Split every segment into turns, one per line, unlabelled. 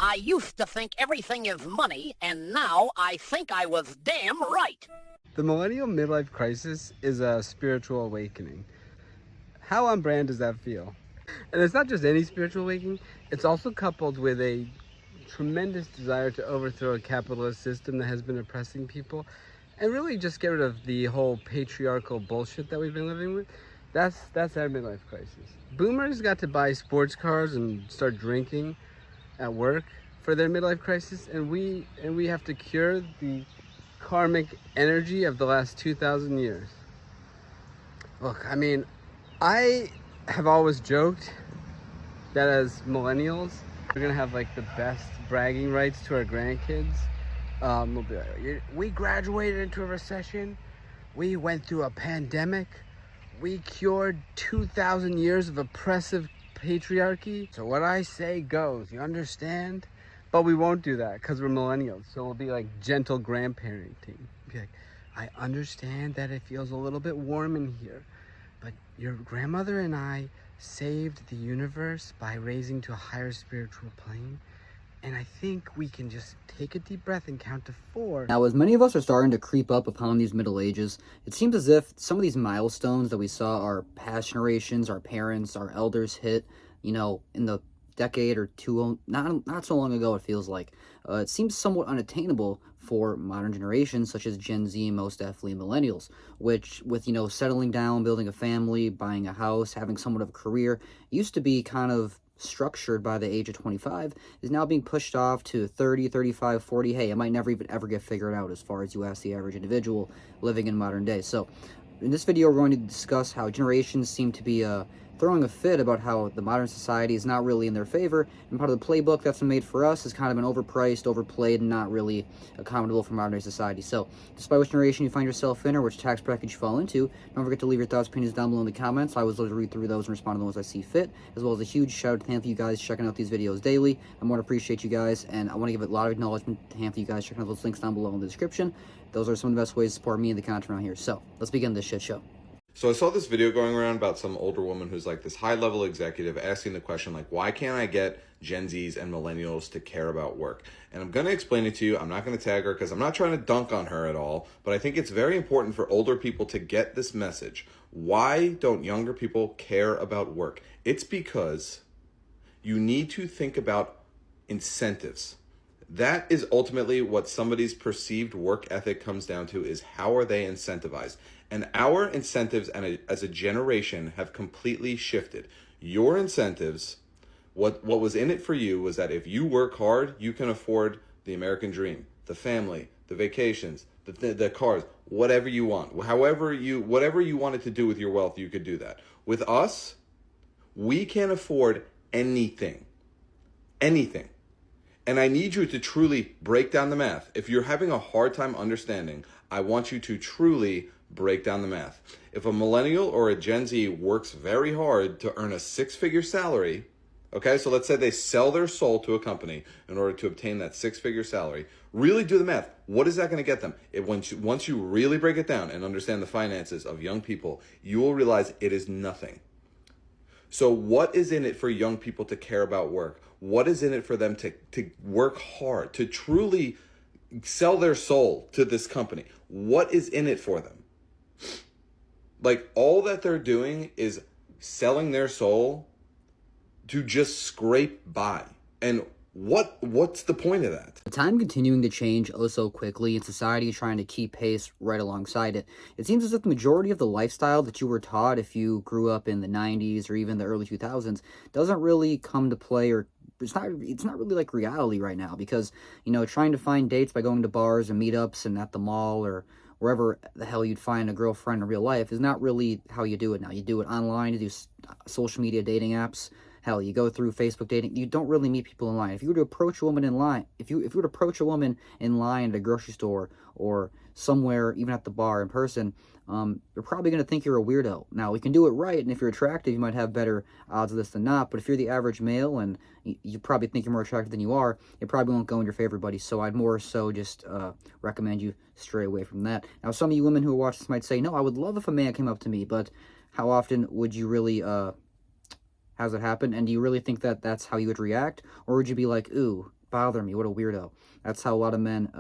I used to think everything is money, and now I think I was damn right.
The millennial midlife crisis is a spiritual awakening. How on brand does that feel? And it's not just any spiritual awakening, it's also coupled with a tremendous desire to overthrow a capitalist system that has been oppressing people and really just get rid of the whole patriarchal bullshit that we've been living with. That's our midlife crisis. Boomers got to buy sports cars and start drinking at work for their midlife crisis, and we have to cure the karmic energy of the last 2,000 years. Look, I mean, I have always joked that as millennials, we're gonna have like the best bragging rights to our grandkids. We'll be like, we graduated into a recession, we went through a pandemic, we cured 2,000 years of oppressive patriarchy. So what I say goes, you understand? But we won't do that because we're millennials. So we'll be like gentle grandparenting. Be like, I understand that it feels a little bit warm in here, but your grandmother and I saved the universe by raising to a higher spiritual plane. And I think we can just take a deep breath and count to 4.
Now, as many of us are starting to creep up upon these middle ages, it seems as if some of these milestones that we saw our past generations, our parents, our elders hit, you know, in the decade or two, not so long ago, it feels like. It seems somewhat unattainable for modern generations, such as Gen Z and most definitely millennials, which with, you know, settling down, building a family, buying a house, having somewhat of a career, used to be kind of structured by the age of 25, is now being pushed off to 30, 35, 40. Hey, it might never even ever get figured out as far as you ask the average individual living in modern day. So in this video, we're going to discuss how generations seem to be throwing a fit about how the modern society is not really in their favor, and part of the playbook that's been made for us is kind of been overpriced, overplayed, and not really accommodable for modern day society. So, despite which generation you find yourself in or which tax bracket you fall into, don't forget to leave your thoughts, opinions down below in the comments. I always love to read through those and respond to the ones I see fit, as well as a huge shout out to thank you guys checking out these videos daily. I want to appreciate you guys, and I want to give a lot of acknowledgement to thank you guys checking out those links down below in the description. Those are some of the best ways to support me and the content around here. So, let's begin this shit show.
So I saw this video going around about some older woman who's like this high-level executive asking the question, like, why can't I get Gen Zs and millennials to care about work? And I'm going to explain it to you. I'm not going to tag her because I'm not trying to dunk on her at all, but I think it's very important for older people to get this message. Why don't younger people care about work? It's because you need to think about incentives. That is ultimately what somebody's perceived work ethic comes down to, is how are they incentivized? And our incentives as a generation have completely shifted. Your incentives, what was in it for you was that if you work hard, you can afford the American dream, the family, the vacations, the cars, whatever you want. Whatever you wanted to do with your wealth, you could do that. With us, we can't afford anything. Anything. And I need you to truly break down the math. If you're having a hard time understanding, I want you to truly break down the math. If a millennial or a Gen Z works very hard to earn a 6-figure salary, okay, so let's say they sell their soul to a company in order to obtain that 6-figure salary, really do the math. What is that going to get them? Once you really break it down and understand the finances of young people, you will realize it is nothing. So what is in it for young people to care about work? What is in it for them to work hard, to truly sell their soul to this company? What is in it for them? Like, all that they're doing is selling their soul to just scrape by. And what's the point of that?
The time continuing to change oh so quickly, and society trying to keep pace right alongside it, it seems as if the majority of the lifestyle that you were taught if you grew up in the 90s or even the early 2000s doesn't really come to play, or it's not really like reality right now, because, you know, trying to find dates by going to bars and meetups and at the mall or wherever the hell you'd find a girlfriend in real life is not really how you do it now. You do it online, you do social media dating apps. Hell, you go through Facebook dating. You don't really meet people in line. If you were to approach a woman in line, if you were to approach a woman in line at a grocery store or somewhere, even at the bar in person, you're probably going to think you're a weirdo. Now, we can do it right, and if you're attractive, you might have better odds of this than not. But if you're the average male and you probably think you're more attractive than you are, it probably won't go in your favor, buddy. So I'd more so just recommend you stray away from that. Now, some of you women who watch this might say, no, I would love if a man came up to me, but how often would you really... Has it happened? And do you really think that that's how you would react? Or would you be like, ooh, bother me. What a weirdo. That's how a lot of men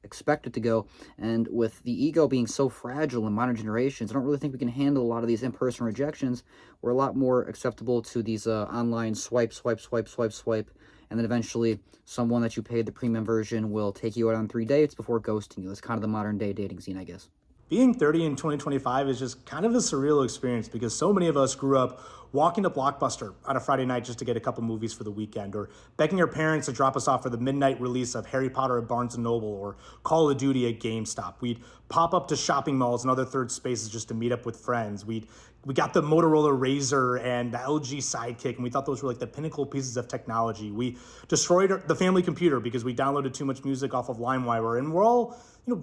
expect it to go. And with the ego being so fragile in modern generations, I don't really think we can handle a lot of these in-person rejections. We're a lot more acceptable to these online swipe, and then eventually someone that you paid the premium version will take you out on 3 dates before ghosting you. It's kind of the modern day dating scene, I guess.
Being 30 in 2025 is just kind of a surreal experience because so many of us grew up walking to Blockbuster on a Friday night just to get a couple movies for the weekend, or begging our parents to drop us off for the midnight release of Harry Potter at Barnes & Noble or Call of Duty at GameStop. We'd pop up to shopping malls and other third spaces just to meet up with friends. We got the Motorola Razr and the LG Sidekick, and we thought those were like the pinnacle pieces of technology. We destroyed the family computer because we downloaded too much music off of LimeWire, and we're all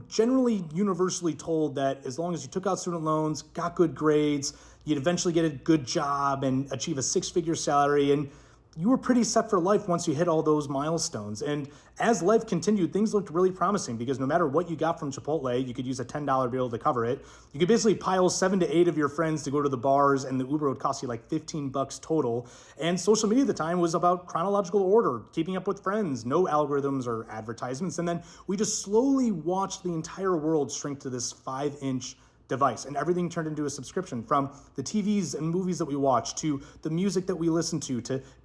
generally universally told that as long as you took out student loans, got good grades, you'd eventually get a good job and achieve a six-figure salary, and you were pretty set for life once you hit all those milestones. And as life continued, things looked really promising because no matter what you got from Chipotle, you could use a $10 bill to cover it. You could basically pile 7 to 8 of your friends to go to the bars, and the Uber would cost you like $15 total. And social media at the time was about chronological order, keeping up with friends, no algorithms or advertisements. And then we just slowly watched the entire world shrink to this 5-inch device, and everything turned into a subscription, from the TVs and movies that we watch to the music that we listen to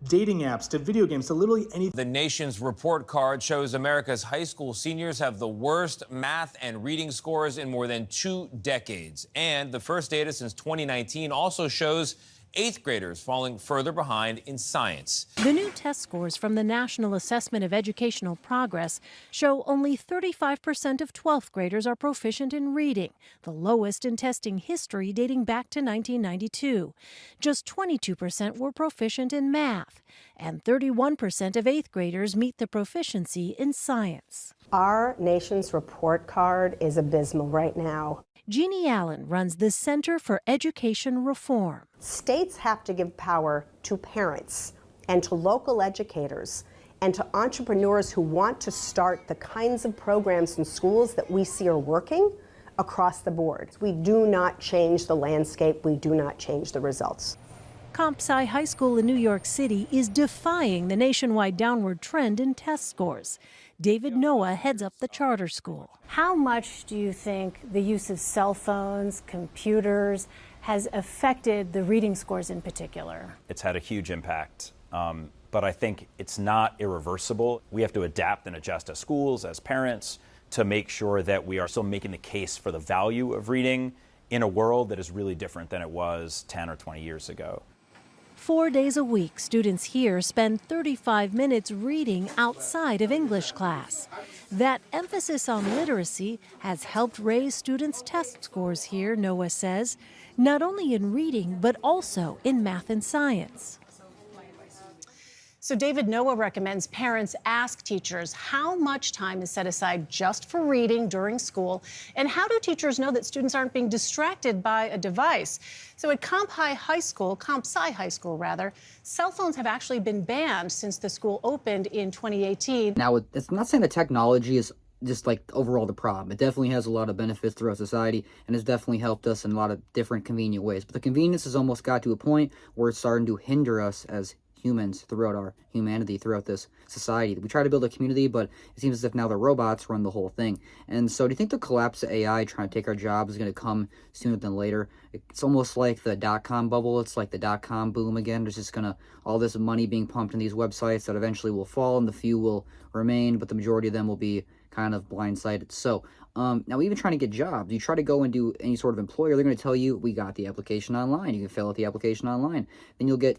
dating apps to video games to literally anything.
The nation's report card shows America's high school seniors have the worst math and reading scores in more than 2 decades. And the first data since 2019 also shows 8th graders falling further behind in science.
The new test scores from the National Assessment of Educational Progress show only 35% of 12th graders are proficient in reading, the lowest in testing history dating back to 1992. Just 22% were proficient in math, and 31% of 8th graders meet the proficiency in science.
Our nation's report card is abysmal right now.
Jeannie Allen runs the Center for Education Reform.
States have to give power to parents and to local educators and to entrepreneurs who want to start the kinds of programs in schools that we see are working across the board. We do not change the landscape. We do not change the results.
Comp Sci High School in New York City is defying the nationwide downward trend in test scores. David Noah heads up the charter school.
How much do you think the use of cell phones, computers, has affected the reading scores in particular?
It's had a huge impact, but I think it's not irreversible. We have to adapt and adjust as schools, as parents, to make sure that we are still making the case for the value of reading in a world that is really different than it was 10 or 20 years ago.
4 days a week, students here spend 35 minutes reading outside of English class. That emphasis on literacy has helped raise students' test scores here, Noah says, not only in reading, but also in math and science.
So David Noah recommends parents ask teachers how much time is set aside just for reading during school, and how do teachers know that students aren't being distracted by a device? So at Comp Sci High School, cell phones have actually been banned since the school opened in 2018.
Now, it's not saying that technology is just like overall the problem. It definitely has a lot of benefits throughout society, and has definitely helped us in a lot of different convenient ways. But the convenience has almost got to a point where it's starting to hinder us as humans throughout our humanity, throughout this society. We try to build a community, but it seems as if now the robots run the whole thing. And so do you think the collapse of AI trying to take our jobs is going to come sooner than later? It's almost like the dot-com bubble. It's like the dot-com boom again. There's just all this money being pumped in these websites that eventually will fall, and the few will remain, but the majority of them will be kind of blindsided. So now even trying to get jobs, you try to go and do any sort of employer, they're going to tell you, we got the application online. You can fill out the application online. Then you'll get,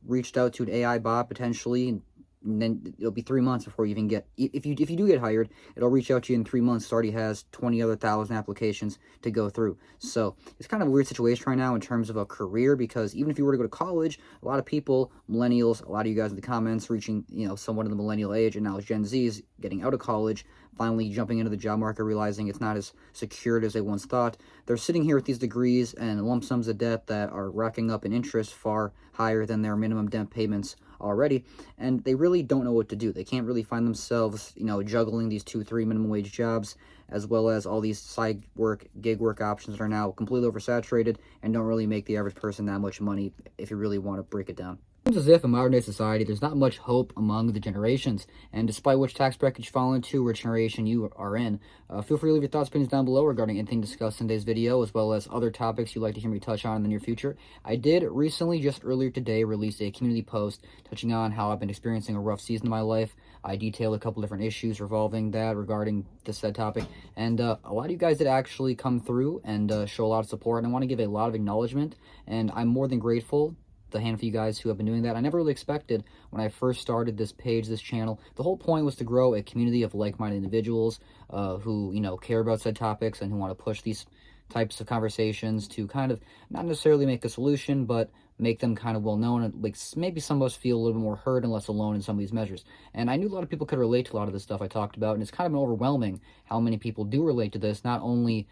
reached out to an AI bot potentially, and then it'll be 3 months before you even get, if you do get hired, it'll reach out to you in 3 months. It already has 20,000 applications to go through. So it's kind of a weird situation right now in terms of a career, because even if you were to go to college, a lot of people, millennials, a lot of you guys in the comments reaching, somewhat of the millennial age, and now Gen Z's getting out of college, finally jumping into the job market, realizing it's not as secured as they once thought. They're sitting here with these degrees and lump sums of debt that are racking up in interest far higher than their minimum debt payments already, and they really don't know what to do. They can't really find themselves, juggling these 2-3 minimum wage jobs, as well as all these side work, gig work options that are now completely oversaturated and don't really make the average person that much money if you really want to break it down. Seems as if in modern day society there's not much hope among the generations, and despite which tax bracket you fall into or generation you are in, feel free to leave your thoughts and opinions down below regarding anything discussed in today's video, as well as other topics you'd like to hear me touch on in the near future. I did recently, just earlier today, release a community post touching on how I've been experiencing a rough season in my life. I detailed a couple different issues revolving that regarding this said topic, and a lot of you guys did actually come through and show a lot of support, and I want to give a lot of acknowledgement, and I'm more than grateful the handful of you guys who have been doing that. I never really expected when I first started this page, this channel. The whole point was to grow a community of like-minded individuals who, you know, care about said topics and who want to push these types of conversations to kind of not necessarily make a solution, but make them kind of well known, and like maybe some of us feel a little bit more heard and less alone in some of these measures. And I knew a lot of people could relate to a lot of this stuff I talked about, and it's kind of been overwhelming how many people do relate to this, not only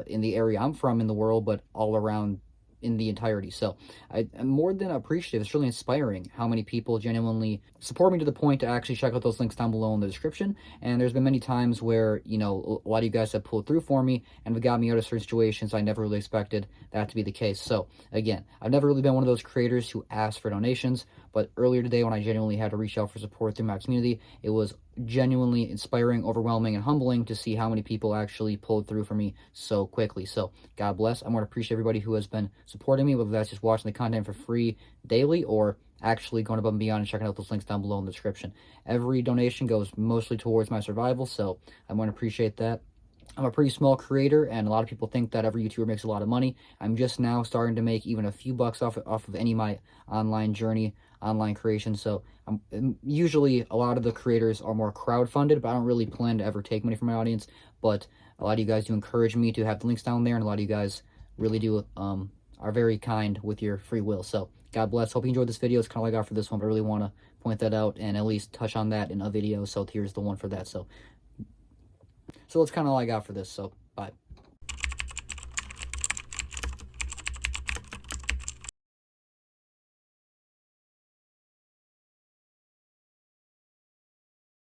in the area I'm from in the world, but all around in the entirety. So I'm more than appreciative. It's really inspiring how many people genuinely support me to the point to actually check out those links down below in the description. And there's been many times where, you know, a lot of you guys have pulled through for me and have got me out of certain situations I never really expected that to be the case. So again, I've never really been one of those creators who asked for donations, but earlier today when I genuinely had to reach out for support through my community, it was genuinely inspiring, overwhelming, and humbling to see how many people actually pulled through for me so quickly. So God bless. I want to appreciate everybody who has been supporting me, whether that's just watching the content for free daily or actually going above and beyond and checking out those links down below in the description. Every donation goes mostly towards my survival, so I want to appreciate that. I'm a pretty small creator, and a lot of people think that every YouTuber makes a lot of money. I'm just now starting to make even a few bucks off of any of my online journey, online creation. So usually a lot of the creators are more crowdfunded, but I don't really plan to ever take money from my audience. But a lot of you guys do encourage me to have the links down there, and a lot of you guys really do are very kind with your free will. So God bless. Hope you enjoyed this video. It's kind of like I got for this one, but I really want to point that out and at least touch on that in a video. So here's the one for that. So that's kind of all I got for this. So bye.